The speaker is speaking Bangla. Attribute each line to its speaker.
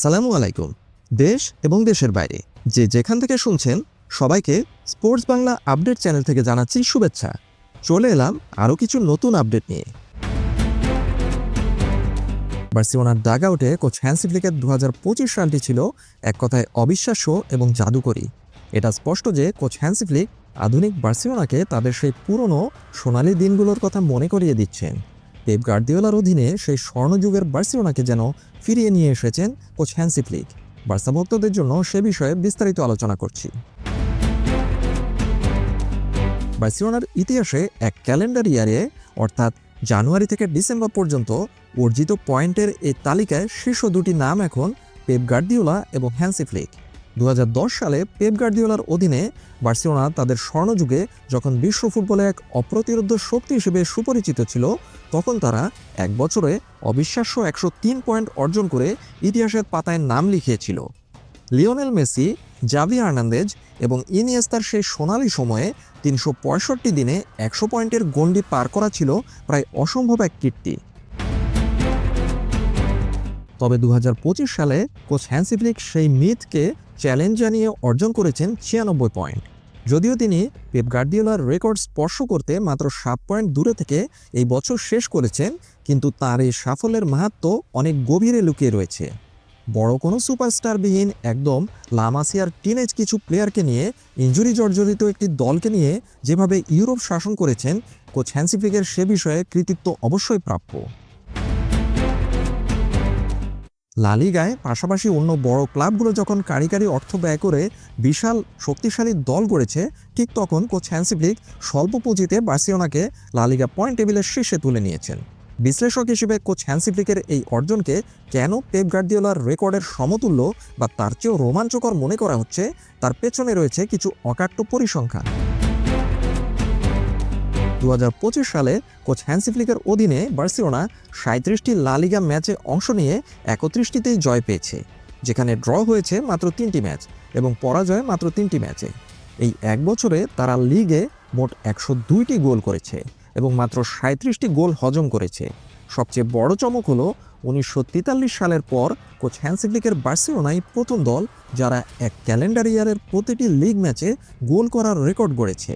Speaker 1: আসসালামু আলাইকুম। দেশ এবং দেশের বাইরে যে যেখান থেকে শুনছেন সবাইকে স্পোর্টস বাংলা আপডেট চ্যানেল থেকে জানাচ্ছি শুভেচ্ছা। চলে এলাম আরও কিছু নতুন আপডেট নিয়ে। বার্সেলোনার ডাগআউটে কোচ হ্যান্সি ফ্লিকের 2025 সালটি ছিল এক কথায় অবিশ্বাস্য এবং জাদুকরী। এটা স্পষ্ট যে কোচ হ্যান্সি ফ্লিক আধুনিক বার্সেলোনাকে তাদের সেই পুরনো সোনালি দিনগুলোর কথা মনে করিয়ে দিচ্ছেন। পেপ গার্দিওলার অধীনে সেই স্বর্ণযুগের বার্সেলোনাকে যেন ফিরিয়ে নিয়ে এসেছেন কোচ হ্যান্সি ফ্লিক। বার্সা ভক্তদের জন্য সে বিষয়ে বিস্তারিত আলোচনা করছি। বার্সেলোনার ইতিহাসে এক ক্যালেন্ডার ইয়ারে অর্থাৎ জানুয়ারি থেকে ডিসেম্বর পর্যন্ত অর্জিত পয়েন্টের এই তালিকায় শীর্ষ দুটি নাম এখন পেপ গার্দিওলা এবং হ্যান্সি ফ্লিক। 2010 সালে পেপ গার্দিওলার অধীনে বার্সেলোনা তাদের স্বর্ণযুগে যখন বিশ্ব ফুটবলে এক অপ্রতিরোধ্য শক্তি হিসেবে সুপরিচিত ছিল, তখন তারা এক বছরে অবিশ্বাস্য 103 পয়েন্ট অর্জন করে ইতিহাসের পাতায় নাম লিখিয়েছিল। লিওনেল মেসি, জাভি হার্নান্দেজ এবং ইনিয়েস্তার সেই সোনালি সময়ে 365 দিনে 100 পয়েন্টের গণ্ডি পার করা ছিল প্রায় অসম্ভব এক কীর্তি। তবে 2025 সালে কোচ হ্যান্সি ফ্লিক সেই মিথকে চ্যালেঞ্জ জানিয়ে অর্জন করেছেন 96 পয়েন্ট। যদিও তিনি পেপ গার্দিওলার রেকর্ড স্পর্শ করতে মাত্র 7 পয়েন্ট দূরে থেকে এই বছর শেষ করেছেন, কিন্তু তার এই সাফল্যের মাহাত্ম্য অনেক গভীরে লুকিয়ে রয়েছে। বড় কোনো সুপারস্টারবিহীন একদম লামাসিয়ার টিনেজ কিছু প্লেয়ারকে নিয়ে ইনজুরি জর্জরিত একটি দলকে নিয়ে যেভাবে ইউরোপ শাসন করেছেন কোচ হ্যান্সি ফ্লিকের, সে বিষয়ে কৃতিত্ব অবশ্যই প্রাপ্য। লা লিগায় পাশাপাশি অন্য বড় ক্লাবগুলো যখন কারিগরি অর্থ ব্যয় করে বিশাল শক্তিশালী দল গড়েছে, ঠিক তখন কোচ হ্যান্সি ফ্লিক স্বল্প পুঁজিতে বার্সেলোনাকে লা লিগা পয়েন্ট টেবিলের শীর্ষে তুলে নিয়েছেন। বিশ্লেষক হিসেবে কোচ হ্যান্সি ফ্লিকের এই অর্জনকে কেন পেপ গার্দিওলার রেকর্ডের সমতুল্য বা তার চেয়েও রোমাঞ্চকর মনে করা হচ্ছে, তার পেছনে রয়েছে কিছু অকাট্য পরিসংখ্যান। 2025 সালে কোচ হ্যান্সি ফ্লিকের অধীনে বার্সেলোনা 37টি লা লিগা ম্যাচে অংশ নিয়ে 31টিতেই জয় পেয়েছে, যেখানে ড্র হয়েছে মাত্র 3টি ম্যাচ এবং পরাজয় মাত্র 3টি ম্যাচে। এই এক বছরে তারা লিগে মোট 102টি গোল করেছে এবং মাত্র 37টি গোল হজম করেছে। সবচেয়ে বড় চমক হলো 1943 সালের পর কোচ হ্যান্সি ফ্লিকের বার্সেলোনাই প্রথম দল যারা এক ক্যালেন্ডার ইয়ারের প্রতিটি লিগ ম্যাচে গোল করার রেকর্ড গড়েছে।